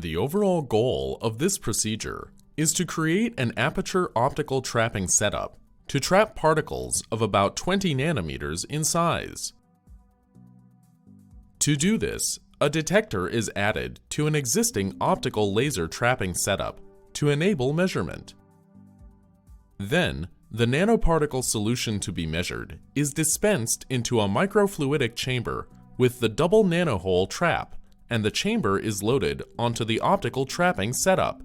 The overall goal of this procedure is to create an aperture optical trapping setup to trap particles of about 20 nanometers in size. To do this, a detector is added to an existing optical laser trapping setup to enable measurement. Then, the nanoparticle solution to be measured is dispensed into a microfluidic chamber with the double-nanohole trap, and the chamber is loaded onto the optical trapping setup.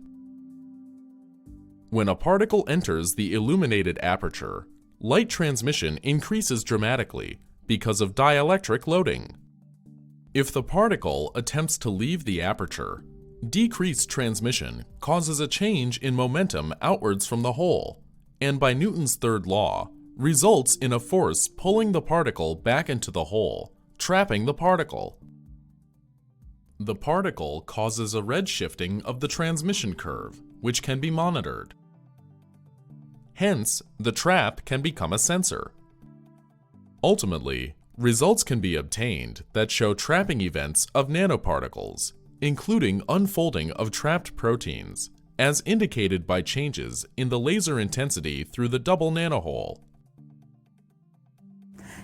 When a particle enters the illuminated aperture, light transmission increases dramatically because of dielectric loading. If the particle attempts to leave the aperture, decreased transmission causes a change in momentum outwards from the hole, and by Newton's third law, results in a force pulling the particle back into the hole, trapping the particle. The particle causes a redshifting of the transmission curve, which can be monitored. Hence, the trap can become a sensor. Ultimately, results can be obtained that show trapping events of nanoparticles, including unfolding of trapped proteins, as indicated by changes in the laser intensity through the double-nanohole.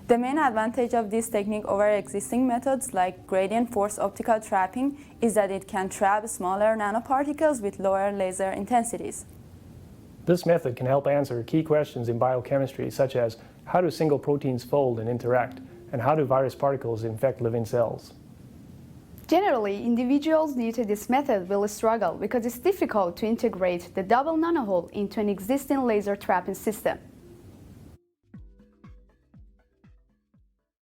The main advantage of this technique over existing methods like gradient force optical trapping is that it can trap smaller nanoparticles with lower laser intensities. This method can help answer key questions in biochemistry, such as how do single proteins fold and interact, and how do virus particles infect living cells. Generally, individuals new to this method will struggle because it's difficult to integrate the double nanohole into an existing laser trapping system.